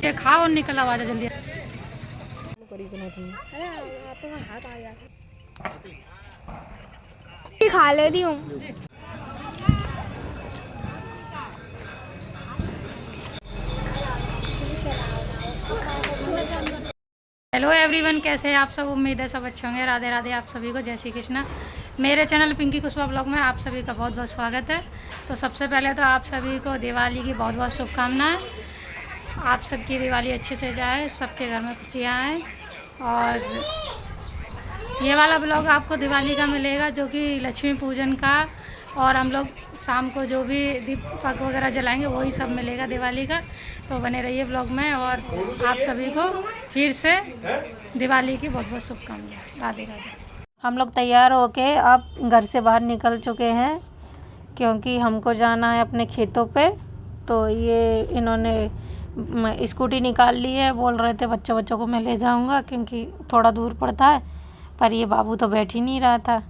के खा और निकल आवाज जल्दी। खा ले रही हूँ। हेलो एवरीवन, कैसे हैं आप सब? उम्मीद है सब अच्छे होंगे। राधे राधे आप सभी को, जय श्री कृष्णा। मेरे चैनल पिंकी कुशवाहा ब्लॉग में आप सभी का बहुत बहुत स्वागत है। तो सबसे पहले तो आप सभी को दिवाली की बहुत बहुत शुभकामनाएं। आप सबकी दिवाली अच्छे से जाए, सबके घर में खुशियाँ आएँ। और ये वाला ब्लॉग आपको दिवाली का मिलेगा, जो कि लक्ष्मी पूजन का, और हम लोग शाम को जो भी दीपक वगैरह जलाएंगे वही सब मिलेगा दिवाली का। तो बने रहिए ब्लॉग में, और आप सभी को फिर से दिवाली की बहुत बहुत शुभकामनाएं। राधे राधे। हम लोग तैयार होके अब घर से बाहर निकल चुके हैं, क्योंकि हमको जाना है अपने खेतों पे। तो ये इन्होंने स्कूटी निकाल ली है, बोल रहे थे बच्चों को मैं ले जाऊंगा क्योंकि थोड़ा दूर पड़ता है, पर ये बाबू तो बैठ ही नहीं रहा था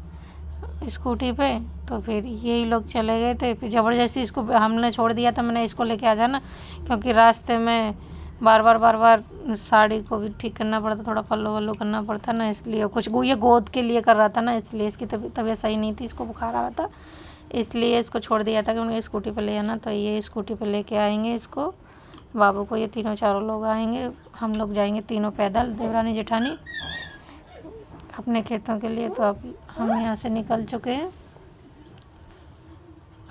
स्कूटी पे। तो फिर यही लोग चले गए थे, फिर ज़बरदस्ती इसको हमने छोड़ दिया था। मैंने इसको लेके आ जाना, क्योंकि रास्ते में बार बार साड़ी को भी ठीक करना पड़ता, थोड़ा पल्लू वल्लू करना पड़ता ना, इसलिए कुछ ये गोद के लिए कर रहा था ना, इसलिए इसकी तबीयत सही नहीं थी, इसको बुखार आ रहा था, इसलिए इसको छोड़ दिया था कि उन्हें स्कूटी पे ले आना। तो ये स्कूटी पे लेके आएंगे इसको, बाबू को। ये तीनों चारों लोग आएंगे, हम लोग जाएंगे तीनों पैदल, देवरानी जेठानी, अपने खेतों के लिए। तो अब हम यहाँ से निकल चुके हैं।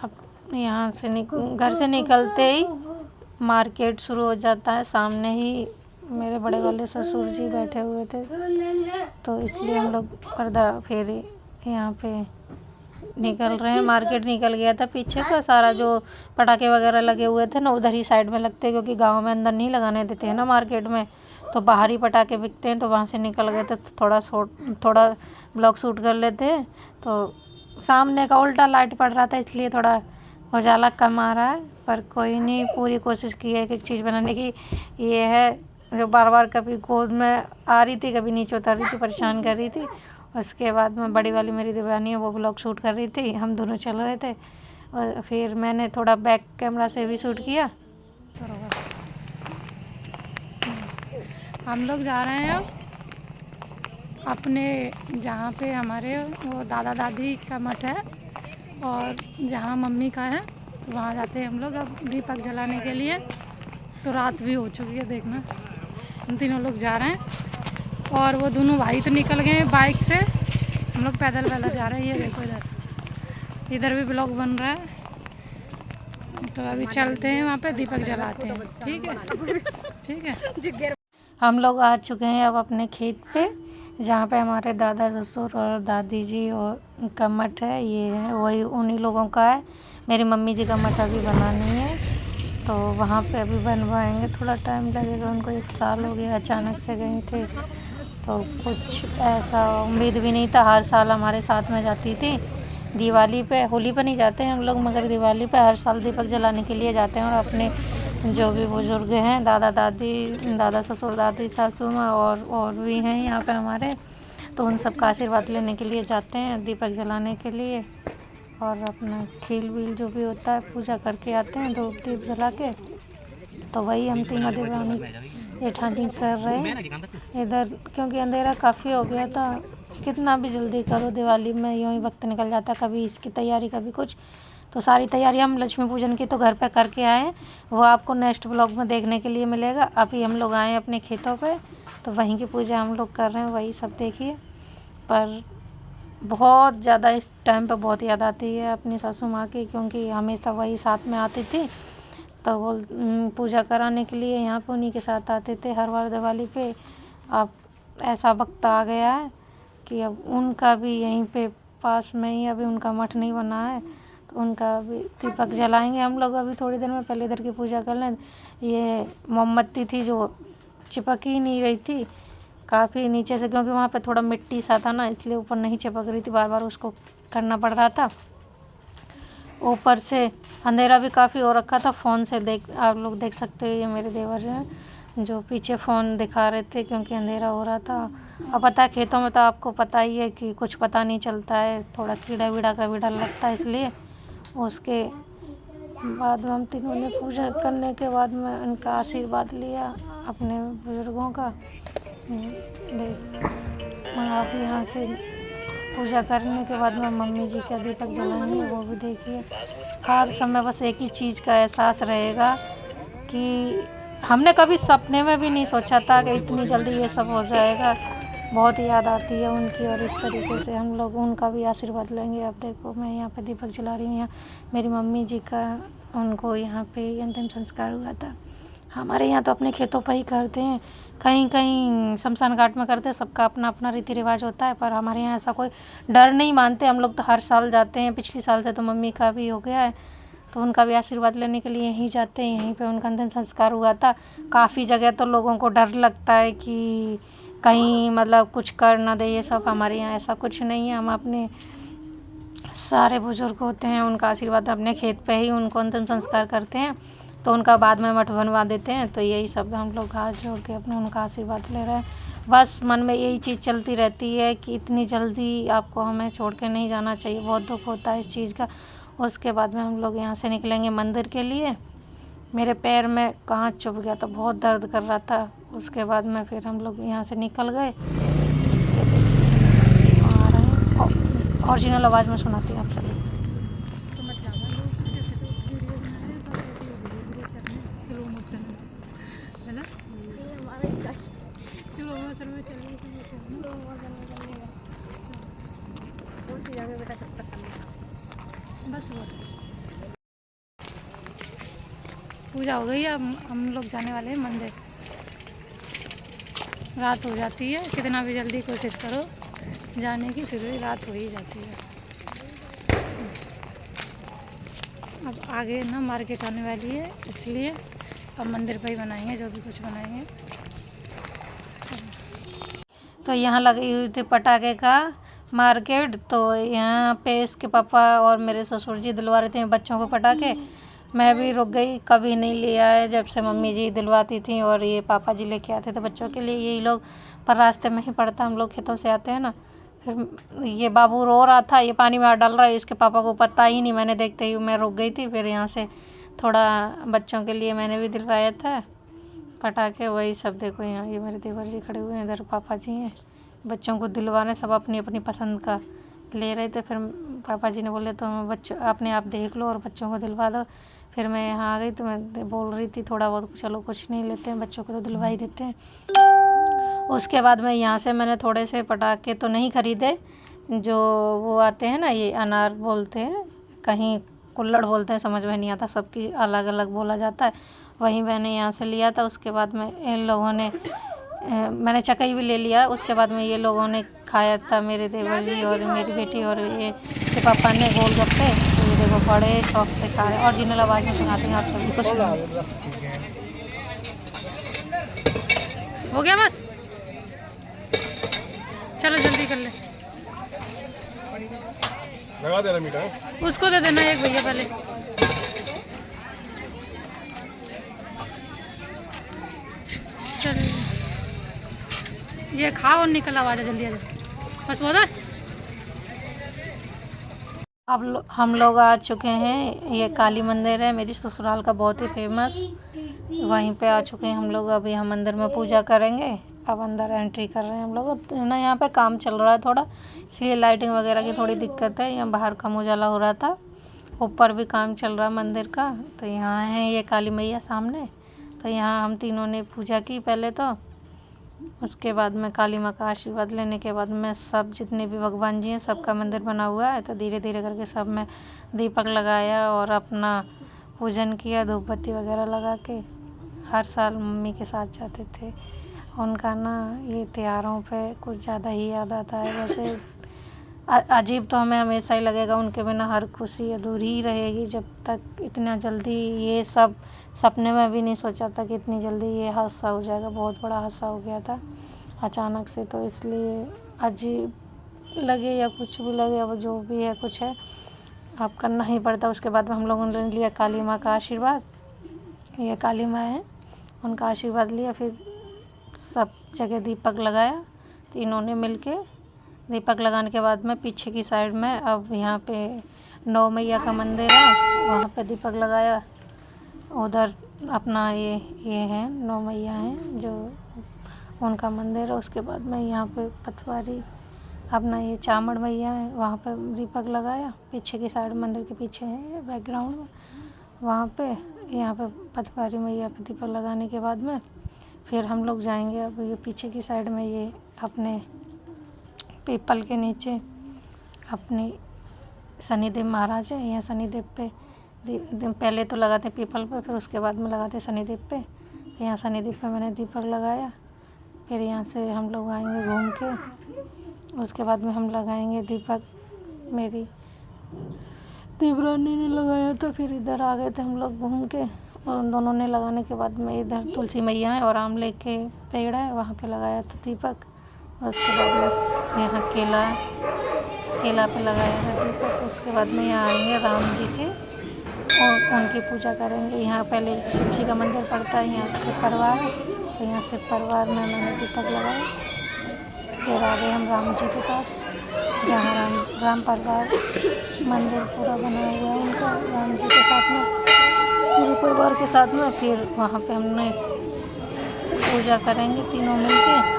अब यहाँ से घर से निकलते ही मार्केट शुरू हो जाता है। सामने ही मेरे बड़े वाले ससुर जी बैठे हुए थे, तो इसलिए हम लोग पर्दा फेरे यहाँ पे निकल रहे हैं। मार्केट निकल गया था पीछे का सारा, जो पटाखे वगैरह लगे हुए थे ना, उधर ही साइड में लगते, क्योंकि गांव में अंदर नहीं लगाने देते हैं ना मार्केट में, तो बाहर ही पटाखे बिकते हैं। तो वहाँ से निकल गए थे, तो थोड़ा ब्लॉग शूट कर लेते हैं। तो सामने का उल्टा लाइट पड़ रहा था, इसलिए थोड़ा उजाला कम आ रहा है, पर कोई नहीं, पूरी कोशिश की है एक एक चीज़ बनाने की। ये है जो बार बार कभी गोद में आ रही थी, कभी नीचे उतर रही थी, परेशान कर रही थी। उसके बाद में बड़ी वाली मेरी देवरानी है, वो ब्लॉग शूट कर रही थी, हम दोनों चल रहे थे, और फिर मैंने थोड़ा बैक कैमरा से भी शूट किया। हम लोग जा रहे हैं अब अपने, जहाँ पे हमारे वो दादा दादी का मठ है और जहाँ मम्मी का है, वहाँ जाते हैं हम लोग अब दीपक जलाने के लिए। तो रात भी हो चुकी है, देखना हम तीनों लोग जा रहे हैं, और वो दोनों भाई तो निकल गए हैं बाइक से, हम लोग पैदल जा रहे हैं। ये देखो इधर भी ब्लॉग बन रहा है। तो अभी चलते हैं वहाँ पे, दीपक जलाते हैं। ठीक है, ठीक है। हम लोग आ चुके हैं अब अपने खेत पे, जहाँ पे हमारे दादा ससुर और दादी जी और का मठ है। ये है वही, उन्हीं लोगों का है। मेरी मम्मी जी का मठ अभी बनानी है, तो वहाँ पे अभी बनवाएंगे, थोड़ा टाइम लगेगा। उनको 1 साल हो गया, अचानक से गए थे, तो कुछ ऐसा उम्मीद भी नहीं था। हर साल हमारे साथ में जाती थी दिवाली पे, होली पे नहीं जाते हैं हम लोग, मगर दिवाली पे हर साल दीपक जलाने के लिए जाते हैं। और अपने जो भी बुजुर्ग हैं, दादा दादी, दादा ससुर, दादी सासू माँ, और भी हैं यहाँ पे हमारे, तो उन सब का आशीर्वाद लेने के लिए जाते हैं, दीपक जलाने के लिए। और अपना खील वील जो भी होता है पूजा करके आते हैं, धूप दीप जला के। तो वही हम तीनों देवरानी जेठानी कर रहे हैं इधर, क्योंकि अंधेरा काफ़ी हो गया था। कितना भी जल्दी करो दिवाली में यूँ ही वक्त निकल जाता, कभी इसकी तैयारी कभी कुछ। तो सारी तैयारी हम लक्ष्मी पूजन की तो घर पे करके आए हैं, वो आपको नेक्स्ट ब्लॉग में देखने के लिए मिलेगा। अभी हम लोग आए हैं अपने खेतों पे, तो वहीं की पूजा हम लोग कर रहे हैं, वही सब देखिए। पर बहुत ज़्यादा इस टाइम पे बहुत याद आती है अपनी सासू माँ की, क्योंकि हमेशा वही साथ में आती थी। तो वो पूजा कराने के लिए यहाँ पे उन्हीं के साथ आते थे हर बार दिवाली पे। अब ऐसा वक्त आ गया है कि अब उनका भी यहीं पे पास में ही अभी उनका मठ नहीं बना है, तो उनका अभी दीपक जलाएंगे हम लोग अभी थोड़ी देर में। पहले इधर की पूजा कर लें। ये मोमबत्ती थी जो चिपक ही नहीं रही थी काफ़ी नीचे से, क्योंकि वहाँ पे थोड़ा मिट्टी सा था ना, इसलिए ऊपर नहीं चिपक रही थी, बार बार उसको करना पड़ रहा था। ऊपर से अंधेरा भी काफ़ी हो रखा था। फ़ोन से आप लोग देख सकते हो, ये मेरे देवर हैं जो पीछे फ़ोन दिखा रहे थे, क्योंकि अंधेरा हो रहा था। अब पता है खेतों में तो आपको पता ही है कि कुछ पता नहीं चलता है, थोड़ा कीड़ा वीड़ा का भी डर लगता है, इसलिए उसके बाद में हम तीनों ने पूजा करने के बाद में उनका आशीर्वाद लिया अपने बुजुर्गों का। आप यहाँ से पूजा करने के बाद में मम्मी जी का दीपक जलाएंगे, वो भी देखिए। हर समय बस एक ही चीज़ का एहसास रहेगा कि हमने कभी सपने में भी नहीं सोचा था कि इतनी जल्दी ये सब हो जाएगा। बहुत याद आती है उनकी, और इस तरीके से हम लोग उनका भी आशीर्वाद लेंगे। अब देखो मैं यहाँ पे दीपक जला रही हूँ। यहाँ मेरी मम्मी जी का, उनको यहाँ पे अंतिम संस्कार हुआ था। हमारे यहाँ तो अपने खेतों पर ही करते हैं, कहीं कहीं शमशान घाट में करते हैं, सबका अपना अपना रीति रिवाज होता है। पर हमारे यहाँ ऐसा कोई डर नहीं मानते, हम लोग तो हर साल जाते हैं। पिछले साल से तो मम्मी का भी हो गया है, तो उनका भी आशीर्वाद लेने के लिए यहीं जाते हैं। यहीं पे उनका अंतिम संस्कार हुआ था। काफ़ी जगह तो लोगों को डर लगता है कि कहीं मतलब कुछ कर ना दे ये सब। हमारे यहाँ ऐसा कुछ नहीं है। हम अपने सारे बुजुर्ग होते हैं, उनका आशीर्वाद अपने खेत पे ही उनको अंतिम संस्कार करते हैं, तो उनका बाद में मठ बनवा देते हैं। तो यही सब हम लोग हाथ जोड़ के अपने उनका आशीर्वाद ले रहे हैं। बस मन में यही चीज़ चलती रहती है कि इतनी जल्दी आपको हमें छोड़ के नहीं जाना चाहिए। बहुत दुख होता है इस चीज़ का। उसके बाद में हम लोग यहाँ से निकलेंगे मंदिर के लिए। मेरे पैर में कहाँ चुभ गया था, बहुत दर्द कर रहा था। उसके बाद में फिर हम लोग यहाँ से निकल गए। आ रहे हैं, ओरिजिनल आवाज़ में सुनाती हूँ आप सभी। पूजा हो गई है, अब हम लोग जाने वाले हैं मंदिर। रात हो जाती है, कितना भी जल्दी कोशिश करो जाने की, फिर भी रात हो ही जाती है। अब आगे ना मार्केट आने वाली है, इसलिए अब मंदिर पर ही बनाएंगे जो भी कुछ बनाएंगे। तो यहाँ लगी हुई थी पटाखे का मार्केट। तो यहाँ पे इसके पापा और मेरे ससुर जी दिलवा रहे थे बच्चों को पटाखे। मैं भी रुक गई, कभी नहीं लिया है जब से मम्मी जी दिलवाती थी और ये पापा जी लेके आते थे बच्चों के लिए। यही लोग पर रास्ते में ही पड़ता, हम लोग खेतों से आते हैं ना। फिर ये बाबू रो रहा था, ये पानी में हाथ डाल रहा है, इसके पापा को पता ही नहीं। मैंने देखते ही मैं रुक गई थी। फिर यहाँ से थोड़ा बच्चों के लिए मैंने भी दिलवाया था पटाखे। वही सब देखो, यहाँ ये मेरे देवर जी खड़े हुए हैं, इधर पापा जी हैं। बच्चों को दिलवाने सब अपनी अपनी पसंद का ले रहे थे। फिर पापा जी ने बोले तो बच्चों अपने आप देख लो और बच्चों को दिलवा दो। फिर मैं यहाँ आ गई तो मैं बोल रही थी थोड़ा बहुत, चलो कुछ नहीं लेते हैं, बच्चों को तो दिलवा ही देते हैं। उसके बाद में यहाँ से मैंने थोड़े से पटाखे तो नहीं ख़रीदे, जो वो आते हैं ना, ये अनार बोलते हैं, कहीं कुल्हड़ बोलते हैं, समझ में नहीं आता, सबकी अलग अलग बोला जाता है। वहीं मैंने यहाँ से लिया था। उसके बाद में इन लोगों ने मैंने चकई भी ले लिया। उसके बाद में ये लोगों ने खाया था, मेरे देवर जी और मेरी बेटी और ये के पापा ने गोलगप्पे। तो ये देखो बड़े शौक से खा रहे हैं। ओरिजिनल आवाज़ में सुनाते हैं आप सभी को। हो गया बस, चलो जल्दी कर ले। लगा देना मीठा, उसको दे देना एक भैया पहले। चल ये खाओ और निकल, आवाज़ जल्दी आ जाए, बस बहुत है। अब हम लोग आ चुके हैं, ये काली मंदिर है मेरी ससुराल का, बहुत ही फेमस। वहीं पे आ चुके हैं हम लोग। अब यहाँ मंदिर में पूजा करेंगे। अब अंदर एंट्री कर रहे हैं हम लोग। अब ना यहाँ पे काम चल रहा है थोड़ा, इसलिए लाइटिंग वगैरह की थोड़ी दिक्कत है। यहाँ बाहर कम उजाला हो रहा था, ऊपर भी काम चल रहा है मंदिर का। तो यहाँ है ये काली मैया सामने। तो यहाँ हम तीनों ने पूजा की पहले तो। उसके बाद में काली माँ का आशीर्वाद लेने के बाद में सब जितने भी भगवान जी हैं सबका मंदिर बना हुआ है। तो धीरे धीरे करके सब में दीपक लगाया और अपना पूजन किया, धूप बत्ती वगैरह लगा के। हर साल मम्मी के साथ जाते थे। उनका ना ये त्योहारों पे कुछ ज़्यादा ही याद आता है। वैसे अजीब तो हमें हमेशा ही लगेगा, उनके बिना हर खुशी अधूरी ही रहेगी। जब तक इतना जल्दी ये सब सपने में भी नहीं सोचा था कि इतनी जल्दी ये हादसा हो जाएगा। बहुत बड़ा हादसा हो गया था अचानक से, तो इसलिए अजीब लगे या कुछ भी लगे, अब जो भी है कुछ है आप करना ही पड़ता। उसके बाद में हम लोगों ने लिया काली माँ का आशीर्वाद। ये काली माँ है, उनका आशीर्वाद लिया। फिर सब जगह दीपक लगाया तीनों ने मिल के। दीपक लगाने के बाद में पीछे की साइड में अब यहाँ पे नौ मैया का मंदिर है, वहाँ पे दीपक लगाया। उधर अपना ये है, नौ मैया हैं जो उनका मंदिर है। उसके बाद में यहाँ पे पथवारी अपना ये चामड़ मैया है, वहाँ पे दीपक लगाया। पीछे की साइड मंदिर के पीछे है बैकग्राउंड में, वहाँ पे यहाँ पे पथवारी मैया पे दीपक लगाने के बाद में फिर हम लोग जाएंगे। अब ये पीछे की साइड में ये अपने पीपल के नीचे अपनी शनिदेव महाराज है। यहाँ शनिदेव पे पहले तो लगाते पीपल पे, फिर उसके बाद में लगाते शनिदेव पे। यहाँ शनिदेव पे मैंने दीपक लगाया। फिर यहाँ से हम लोग आएंगे घूम के, उसके बाद में हम लगाएंगे दीपक। मेरी देवरानी ने लगाया था, फिर इधर आ गए थे हम लोग घूम के। और उन दोनों ने लगाने के बाद में इधर तुलसी मैया है और आमले के पेड़ है, वहाँ पे लगाया था दीपक। और उसके बाद में यहाँ केला पे लगाया था दीपक। उसके बाद में यहाँ आएंगे राम जी के और उनकी पूजा करेंगे। यहाँ पहले शिव जी का मंदिर पड़ता है, यहाँ शिव परिवार है, तो यहाँ शिव परिवार में मैंने दीपक लगाया। फिर आ गए हम राम जी के पास, जहाँ राम परिवार मंदिर पूरा बना हुआ है उनका, राम जी के साथ में, पूरे परिवार के साथ में। फिर वहाँ पे हमने पूजा करेंगे तीनों मिलके।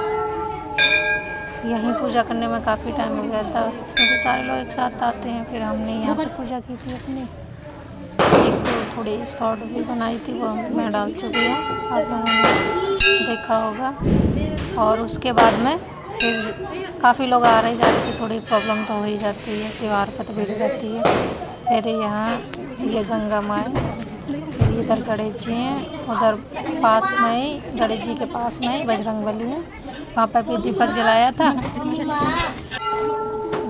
यहीं पूजा करने में काफ़ी टाइम हो गया था, क्योंकि सारे लोग एक साथ आते हैं। फिर हमने यहाँ पर पूजा की थी अपनी। एक तो थोड़ी शॉर्ट भी बनाई थी, वो मैं डाल चुकी हूँ, आप लोगों ने देखा होगा। और उसके बाद में फिर काफ़ी लोग आ रहे जा रहे थे, थोड़ी प्रॉब्लम तो हो ही जाती है, त्योहार पर तो भीड़ रहती है। फिर यहाँ ये गंगा माँ है, फिर इधर गणेश जी हैं, उधर पास में ही गणेश जी के पास में ही बजरंगबली है, वहाँ पर भी दीपक जलाया था।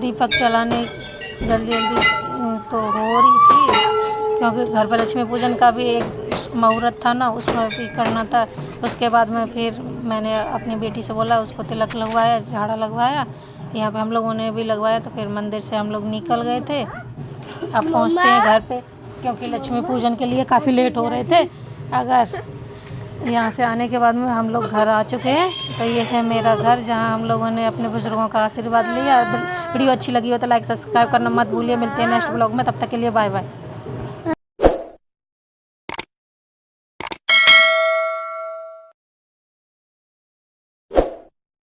दीपक जलाने जल्दी जल्दी तो हो रही थी, क्योंकि घर पर लक्ष्मी पूजन का भी एक मुहूर्त था ना, उसमें भी करना था। उसके बाद में फिर मैंने अपनी बेटी से बोला, उसको तिलक लगवाया, झाड़ा लगवाया, यहाँ पे हम लोगों ने भी लगवाया। तो फिर मंदिर से हम लोग निकल गए थे। अब पहुँचते हैं घर पे, क्योंकि लक्ष्मी पूजन के लिए काफ़ी लेट हो रहे थे। अगर यहाँ से आने के बाद में हम लोग घर आ चुके हैं। तो ये है मेरा घर, जहाँ हम लोगों ने अपने बुजुर्गों का आशीर्वाद लिया। वीडियो अच्छी लगी हो तो लाइक सब्सक्राइब करना मत भूलिए। मिलते हैं नेक्स्ट ब्लॉग में, तब तक के लिए बाय बाय।